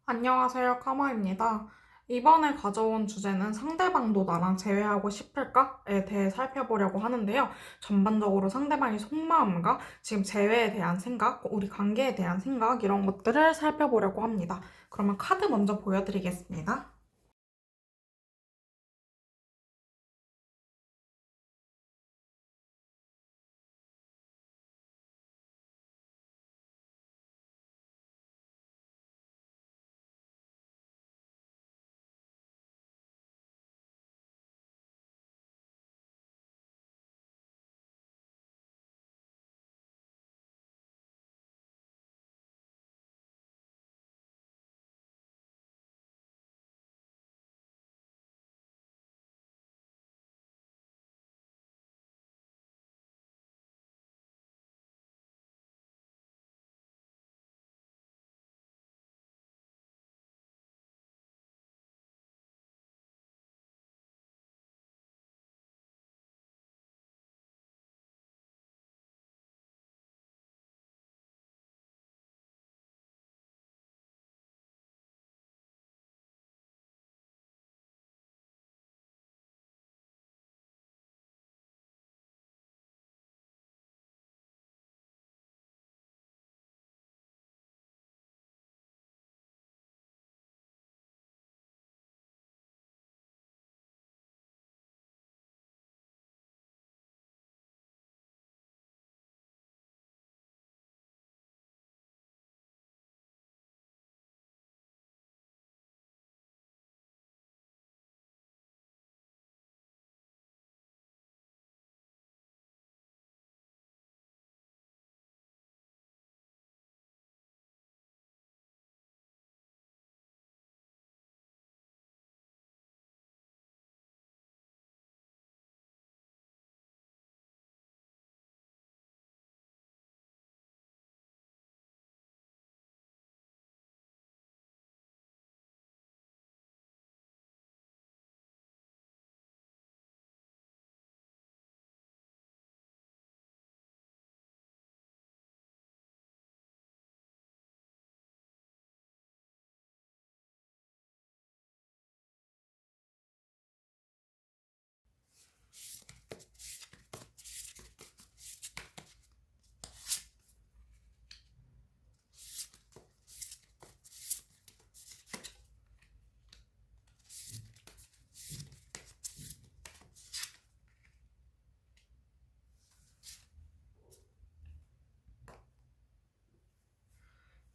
안녕하세요, 카마입니다. 이번에 가져온 주제는 상대방도 나랑 재회하고 싶을까?에 대해 살펴보려고 하는데요. 전반적으로 상대방의 속마음과 지금 재회에 대한 생각, 우리 관계에 대한 생각, 이런 것들을 살펴보려고 합니다. 그러면 카드 먼저 보여드리겠습니다.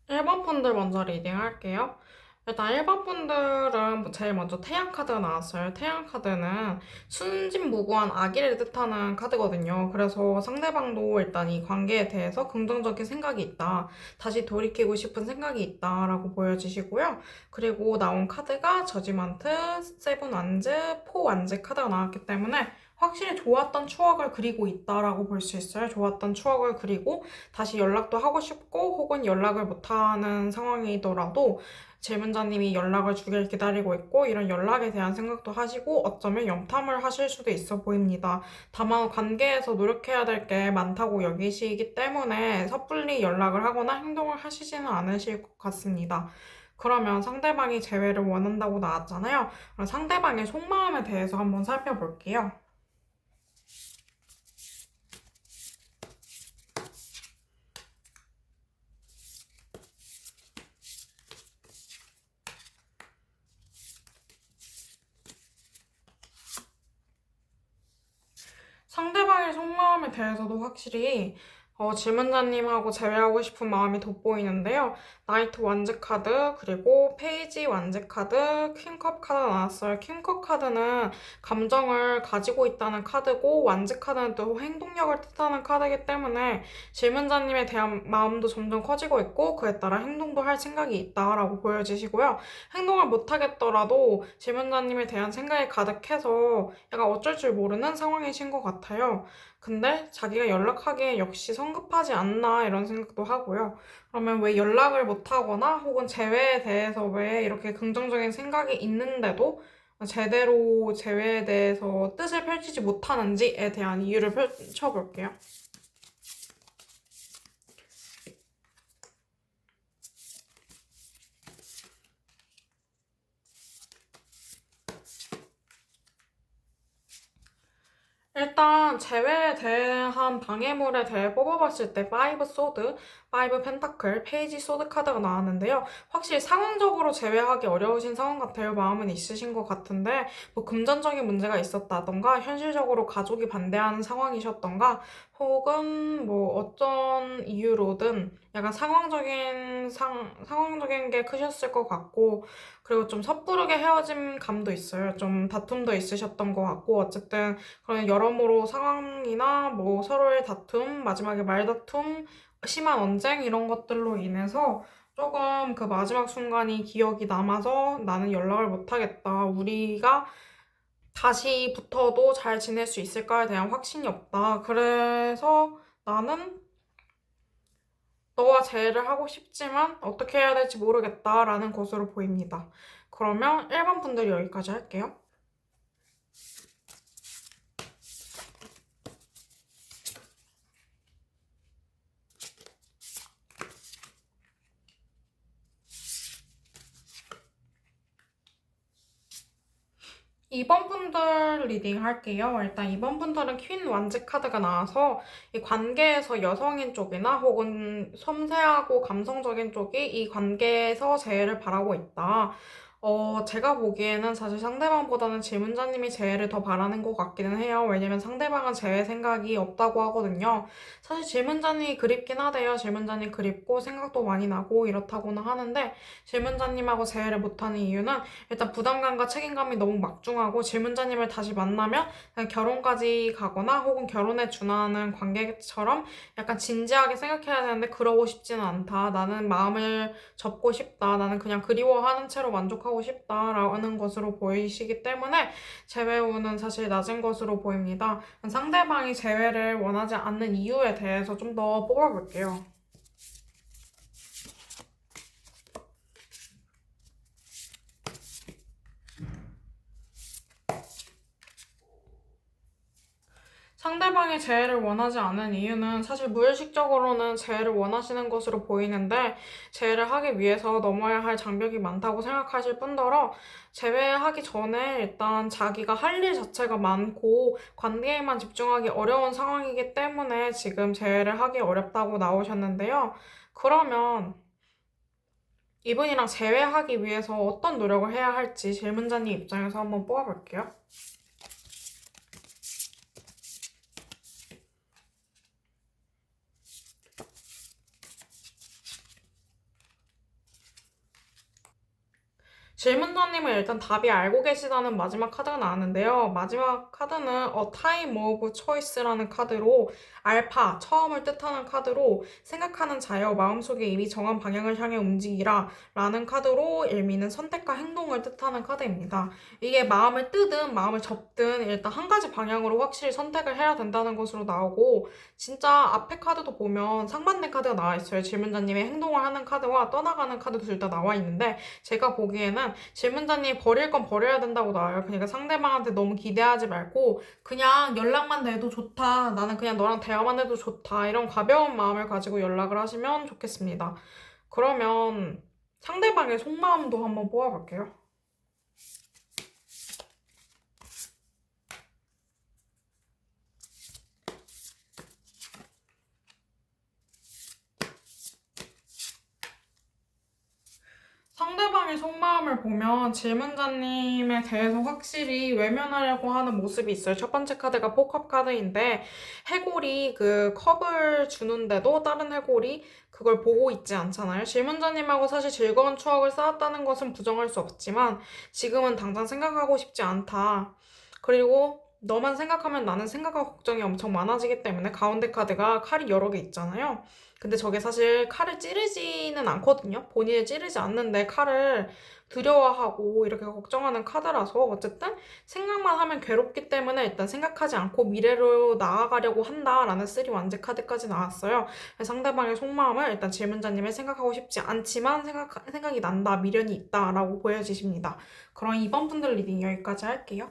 일 번 분들 먼저 리딩할게요. 일단 1번 분들은 제일 먼저 태양 카드가 나왔어요. 태양 카드는 순진무구한 아기를 뜻하는 카드거든요. 그래서 상대방도 일단 이 관계에 대해서 긍정적인 생각이 있다. 다시 돌이키고 싶은 생각이 있다라고 보여지시고요. 그리고 나온 카드가 저지먼트, 세븐 완즈, 포 완즈 카드가 나왔기 때문에 확실히 좋았던 추억을 그리고 있다라고 볼 수 있어요. 좋았던 추억을 그리고 다시 연락도 하고 싶고 혹은 연락을 못하는 상황이더라도 질문자님이 연락을 주길 기다리고 있고 이런 연락에 대한 생각도 하시고 어쩌면 염탐을 하실 수도 있어 보입니다. 다만 관계에서 노력해야 될 게 많다고 여기시기 때문에 섣불리 연락을 하거나 행동을 하시지는 않으실 것 같습니다. 그러면 상대방이 재회를 원한다고 나왔잖아요. 그럼 상대방의 속마음에 대해서 한번 살펴볼게요. 상대방의 속마음에 대해서도 확실히 질문자님하고 재회하고 싶은 마음이 돋보이는데요. 나이트 완즈 카드, 그리고 페이지 완즈 카드, 퀸컵 카드 나왔어요. 퀸컵 카드는 감정을 가지고 있다는 카드고, 완즈 카드는 또 행동력을 뜻하는 카드이기 때문에 질문자님에 대한 마음도 점점 커지고 있고, 그에 따라 행동도 할 생각이 있다라고 보여지시고요. 행동을 못하겠더라도 질문자님에 대한 생각이 가득해서 약간 어쩔 줄 모르는 상황이신 것 같아요. 근데 자기가 연락하기에 역시 성급하지 않나 이런 생각도 하고요. 그러면 왜 연락을 못하거나 혹은 재회에 대해서 왜 이렇게 긍정적인 생각이 있는데도 제대로 재회에 대해서 뜻을 펼치지 못하는지에 대한 이유를 펼쳐볼게요. 일단 재회에 대한 방해물에 대해 뽑아봤을 때 파이브 소드, 파이브 펜타클, 페이지 소드 카드가 나왔는데요. 확실히 상황적으로 제외하기 어려우신 상황 같아요. 마음은 있으신 것 같은데 뭐 금전적인 문제가 있었다던가 현실적으로 가족이 반대하는 상황이셨던가 혹은 뭐 어떤 이유로든 약간 상황적인 게 크셨을 것 같고 그리고 좀 섣부르게 헤어진 감도 있어요. 좀 다툼도 있으셨던 것 같고 어쨌든 그런 여러모로 상황이나 뭐 서로의 다툼, 마지막에 말다툼, 심한 언쟁 이런 것들로 인해서 조금 그 마지막 순간이 기억이 남아서 나는 연락을 못 하겠다. 우리가 다시 붙어도 잘 지낼 수 있을까에 대한 확신이 없다. 그래서 나는 너와 재회를 하고 싶지만 어떻게 해야 될지 모르겠다라는 것으로 보입니다. 그러면 1번 분들 여기까지 할게요. 2번 분들 리딩 할게요. 일단 2번 분들은 퀸 완즈 카드가 나와서 이 관계에서 여성인 쪽이나 혹은 섬세하고 감성적인 쪽이 이 관계에서 재해를 바라고 있다. 제가 보기에는 사실 상대방보다는 질문자님이 재해를 더 바라는 것 같기는 해요. 왜냐면 상대방은 재해 생각이 없다고 하거든요. 사실 질문자님이 그립긴 하대요. 질문자님 그립고 생각도 많이 나고 이렇다고는 하는데 질문자님하고 재해를 못하는 이유는 일단 부담감과 책임감이 너무 막중하고 질문자님을 다시 만나면 그냥 결혼까지 가거나 혹은 결혼에 준하는 관계처럼 약간 진지하게 생각해야 되는데 그러고 싶지는 않다. 나는 마음을 접고 싶다. 나는 그냥 그리워하는 채로 만족하고 싶다라는 것으로 보이시기 때문에 재회운은 사실 낮은 것으로 보입니다. 상대방이 재회를 원하지 않는 이유에 대해서 좀 더 뽑아볼게요. 상대방이 재해를 원하지 않은 이유는 사실 무의식적으로는 재해를 원하시는 것으로 보이는데 재해를 하기 위해서 넘어야 할 장벽이 많다고 생각하실 뿐더러 재회하기 전에 일단 자기가 할 일 자체가 많고 관계에만 집중하기 어려운 상황이기 때문에 지금 재회를 하기 어렵다고 나오셨는데요. 그러면 이분이랑 재회하기 위해서 어떤 노력을 해야 할지 질문자님 입장에서 한번 뽑아볼게요. 질문자님은 일단 답이 알고 계시다는 마지막 카드가 나왔는데요. 마지막 카드는 A Time of Choice라는 카드로 알파, 처음을 뜻하는 카드로 생각하는 자여, 마음속에 이미 정한 방향을 향해 움직이라 라는 카드로 일미는 선택과 행동을 뜻하는 카드입니다. 이게 마음을 뜨든 마음을 접든 일단 한 가지 방향으로 확실히 선택을 해야 된다는 것으로 나오고 진짜 앞에 카드도 보면 상반된 카드가 나와 있어요. 질문자님의 행동을 하는 카드와 떠나가는 카드 둘 다 나와 있는데 제가 보기에는 질문자님 버릴 건 버려야 된다고 나와요. 그러니까 상대방한테 너무 기대하지 말고 그냥 연락만 돼도 좋다. 나는 그냥 너랑 대화만 해도 좋다. 이런 가벼운 마음을 가지고 연락을 하시면 좋겠습니다. 그러면 상대방의 속마음도 한번 뽑아볼게요. 상대방의 속마음을 보면 질문자님에 대해서 확실히 외면하려고 하는 모습이 있어요. 첫 번째 카드가 포컵 카드인데 해골이 그 컵을 주는데도 다른 해골이 그걸 보고 있지 않잖아요. 질문자님하고 사실 즐거운 추억을 쌓았다는 것은 부정할 수 없지만 지금은 당장 생각하고 싶지 않다. 그리고 너만 생각하면 나는 생각과 걱정이 엄청 많아지기 때문에 가운데 카드가 칼이 여러 개 있잖아요. 근데 저게 사실 칼을 찌르지는 않거든요. 본인을 찌르지 않는데 칼을 두려워하고 이렇게 걱정하는 카드라서 어쨌든 생각만 하면 괴롭기 때문에 일단 생각하지 않고 미래로 나아가려고 한다라는 쓰리 완제 카드까지 나왔어요. 상대방의 속마음을 일단 질문자님을 생각하고 싶지 않지만 생각이 난다, 미련이 있다라고 보여지십니다. 그럼 이번 분들 리딩 여기까지 할게요.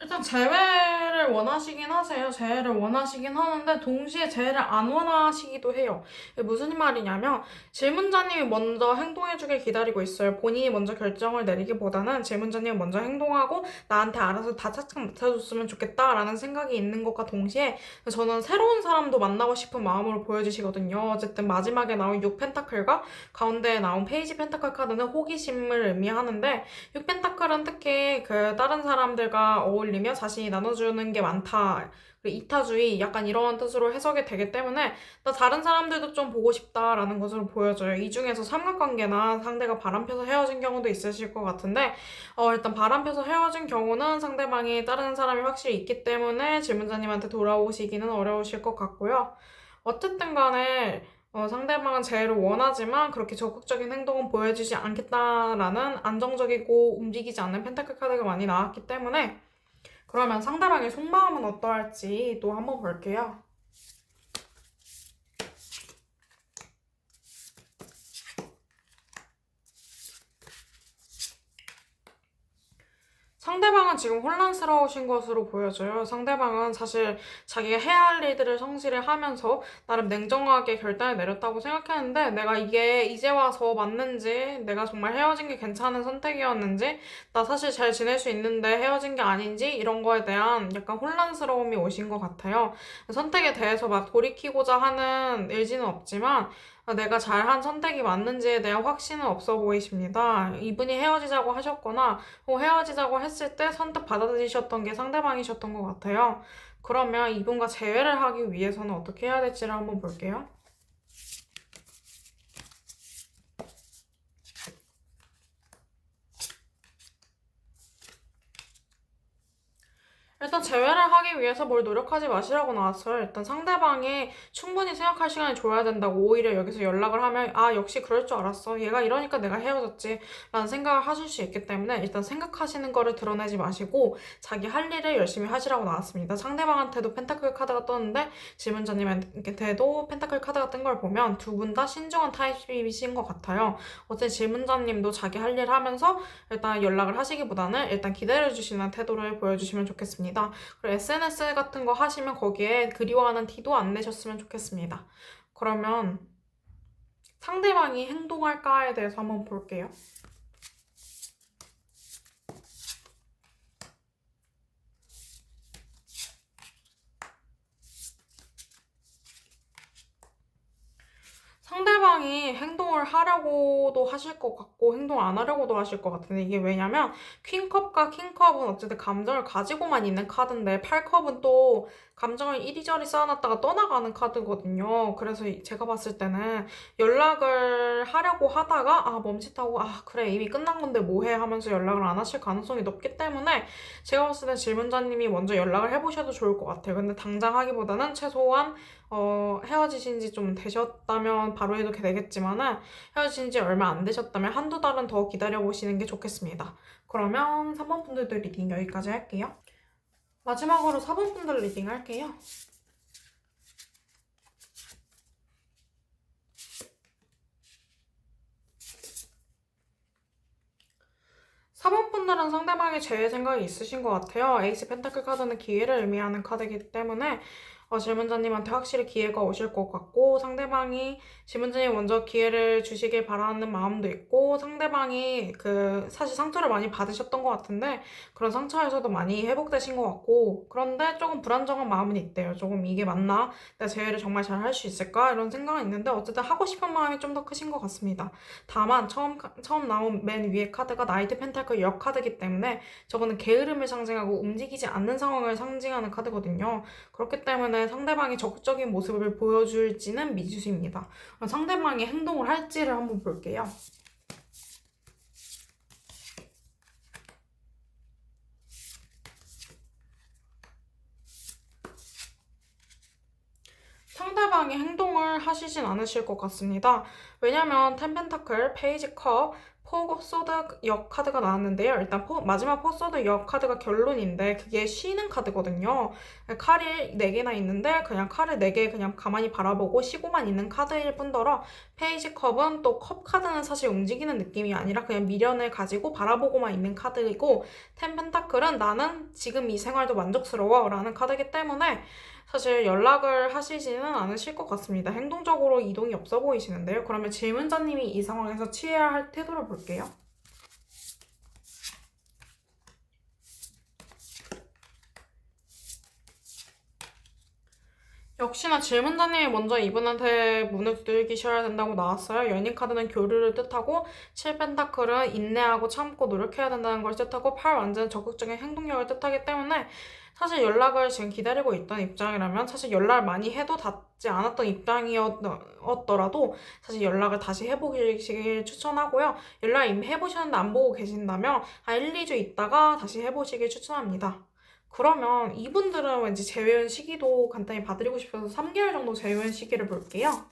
일단 재회를 원하시긴 하세요. 재회를 원하시긴 하는데 동시에 재회를 안 원하시기도 해요. 이게 무슨 말이냐면 질문자님이 먼저 행동해주길 기다리고 있어요. 본인이 먼저 결정을 내리기보다는 질문자님이 먼저 행동하고 나한테 알아서 다 착착 맡아줬으면 좋겠다라는 생각이 있는 것과 동시에 저는 새로운 사람도 만나고 싶은 마음으로 보여주시거든요. 어쨌든 마지막에 나온 6펜타클과 가운데에 나온 페이지 펜타클 카드는 호기심을 의미하는데 6펜타클은 특히 그 다른 사람들과 어울리며 자신이 나눠주는 게 많다. 그리고 이타주의 약간 이런 뜻으로 해석이 되기 때문에 나 다른 사람들도 좀 보고 싶다라는 것으로 보여져요. 이 중에서 삼각관계나 상대가 바람펴서 헤어진 경우도 있으실 것 같은데 일단 바람펴서 헤어진 경우는 상대방이 다른 사람이 확실히 있기 때문에 질문자님한테 돌아오시기는 어려우실 것 같고요. 어쨌든 간에 상대방은 재해를 원하지만 그렇게 적극적인 행동은 보여주지 않겠다라는 안정적이고 움직이지 않는 펜타클 카드가 많이 나왔기 때문에 그러면 상대방의 속마음은 어떠할지 또 한번 볼게요. 상대방은 지금 혼란스러우신 것으로 보여져요. 상대방은 사실 자기가 해야 할 일들을 성실히 하면서 나름 냉정하게 결단을 내렸다고 생각했는데 내가 이게 이제 와서 맞는지 내가 정말 헤어진 게 괜찮은 선택이었는지 나 사실 잘 지낼 수 있는데 헤어진 게 아닌지 이런 거에 대한 약간 혼란스러움이 오신 것 같아요. 선택에 대해서 막 돌이키고자 하는 의지는 없지만 내가 잘한 선택이 맞는지에 대한 확신은 없어 보이십니다. 이분이 헤어지자고 하셨거나 헤어지자고 했을 때 선뜻 받아들이셨던 게 상대방이셨던 것 같아요. 그러면 이분과 재회를 하기 위해서는 어떻게 해야 될지를 한번 볼게요. 일단 재회를 하기 위해서 뭘 노력하지 마시라고 나왔어요. 일단 상대방이 충분히 생각할 시간을 줘야 된다고 오히려 여기서 연락을 하면 아 역시 그럴 줄 알았어. 얘가 이러니까 내가 헤어졌지 라는 생각을 하실 수 있기 때문에 일단 생각하시는 거를 드러내지 마시고 자기 할 일을 열심히 하시라고 나왔습니다. 상대방한테도 펜타클 카드가 떴는데 질문자님한테도 펜타클 카드가 뜬 걸 보면 두 분 다 신중한 타입이신 것 같아요. 어쨌든 질문자님도 자기 할 일 하면서 일단 연락을 하시기보다는 일단 기다려주시는 태도를 보여주시면 좋겠습니다. 그리고 SNS 같은 거 하시면 거기에 그리워하는 티도 안 내셨으면 좋겠습니다. 그러면 상대방이 행동할까에 대해서 한번 볼게요. 상대방이 행동을 하려고도 하실 것 같고 행동을 안 하려고도 하실 것 같은데 이게 왜냐면 퀸컵과 킹컵은 어쨌든 감정을 가지고만 있는 카드인데 8컵은 또 감정을 이리저리 쌓아놨다가 떠나가는 카드거든요. 그래서 제가 봤을 때는 연락을 하려고 하다가 멈칫하고 그래 이미 끝난 건데 뭐해 하면서 연락을 안 하실 가능성이 높기 때문에 제가 봤을 때 질문자님이 먼저 연락을 해보셔도 좋을 것 같아요. 근데 당장 하기보다는 최소한 헤어지신 지 좀 되셨다면 바로 해도 되겠지만은 헤어진 지 얼마 안 되셨다면 한두 달은 더 기다려보시는 게 좋겠습니다. 그러면 3번 분들도 리딩 여기까지 할게요. 마지막으로 4번 분들 리딩 할게요. 4번 분들은 상대방의 재회 생각이 있으신 것 같아요. 에이스 펜타클 카드는 기회를 의미하는 카드이기 때문에 질문자님한테 확실히 기회가 오실 것 같고 상대방이 질문자님 먼저 기회를 주시길 바라는 마음도 있고 상대방이 사실 상처를 많이 받으셨던 것 같은데 그런 상처에서도 많이 회복되신 것 같고 그런데 조금 불안정한 마음은 있대요. 조금 이게 맞나? 내가 재회를 정말 잘 할 수 있을까? 이런 생각은 있는데 어쨌든 하고 싶은 마음이 좀 더 크신 것 같습니다. 다만 처음 나온 맨 위에 카드가 나이트 펜타클 역 카드이기 때문에 저거는 게으름을 상징하고 움직이지 않는 상황을 상징하는 카드거든요. 그렇기 때문에 상대방이 적극적인 모습을 보여줄지는 미지수입니다. 상대방이 행동을 할지를 한번 볼게요. 상대방이 행동을 하시진 않으실 것 같습니다. 왜냐면 텐펜타클, 페이지 컵, 포소드 역 카드가 나왔는데요. 일단 마지막 포소드 역 카드가 결론인데 그게 쉬는 카드거든요. 칼이 4개나 있는데 그냥 칼을 4개 그냥 가만히 바라보고 쉬고만 있는 카드일 뿐더러 페이지 컵은 또 컵 카드는 사실 움직이는 느낌이 아니라 그냥 미련을 가지고 바라보고만 있는 카드이고 텐 펜타클은 나는 지금 이 생활도 만족스러워 라는 카드이기 때문에 사실 연락을 하시지는 않으실 것 같습니다. 행동적으로 이동이 없어 보이시는데요. 그러면 질문자님이 이 상황에서 취해야 할 태도를 볼게요. 역시나 질문자님이 먼저 이분한테 문을 두들기셔야 된다고 나왔어요. 연인 카드는 교류를 뜻하고 7펜타클은 인내하고 참고 노력해야 된다는 걸 뜻하고 8 완전 적극적인 행동력을 뜻하기 때문에 사실 연락을 지금 기다리고 있던 입장이라면 사실 연락을 많이 해도 닿지 않았던 입장이었더라도 사실 연락을 다시 해보시길 추천하고요. 연락 이미 해보셨는데 안 보고 계신다면 한 1, 2주 있다가 다시 해보시길 추천합니다. 그러면 이분들은 왠지 재회원 시기도 간단히 봐드리고 싶어서 3개월 정도 재회원 시기를 볼게요.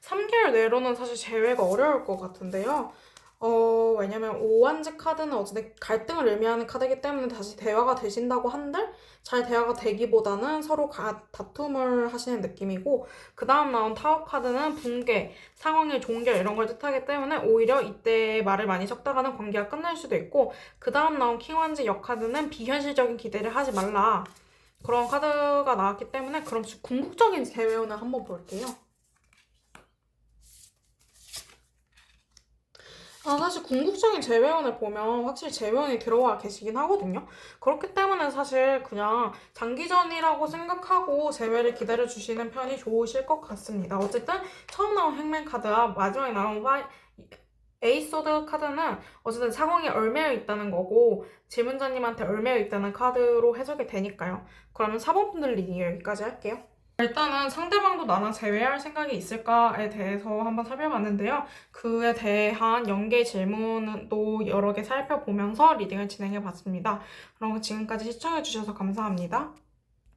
3개월 내로는 사실 재회가 어려울 것 같은데요. 왜냐면 오한지 카드는 어쨌든 갈등을 의미하는 카드이기 때문에 다시 대화가 되신다고 한들 잘 대화가 되기보다는 서로 다툼을 하시는 느낌이고 그 다음 나온 타워 카드는 붕괴, 상황의 종결 이런 걸 뜻하기 때문에 오히려 이때 말을 많이 섞다가는 관계가 끝날 수도 있고 그 다음 나온 킹완지 역 카드는 비현실적인 기대를 하지 말라 그런 카드가 나왔기 때문에 그럼 궁극적인 재회원을 한번 볼게요. 사실 궁극적인 재회원을 보면 확실히 재회원이 들어와 계시긴 하거든요. 그렇기 때문에 사실 그냥 장기전이라고 생각하고 재회를 기다려주시는 편이 좋으실 것 같습니다. 어쨌든 처음 나온 행맨 카드와 마지막에 나온 에이소드 카드는 어쨌든 상황이 얽매여 있다는 거고 질문자님한테 얽매여 있다는 카드로 해석이 되니까요. 그러면 4번 분들 리딩 여기까지 할게요. 일단은 상대방도 나랑 재회할 생각이 있을까에 대해서 한번 살펴봤는데요. 그에 대한 연계 질문도 여러 개 살펴보면서 리딩을 진행해봤습니다. 그럼 지금까지 시청해주셔서 감사합니다.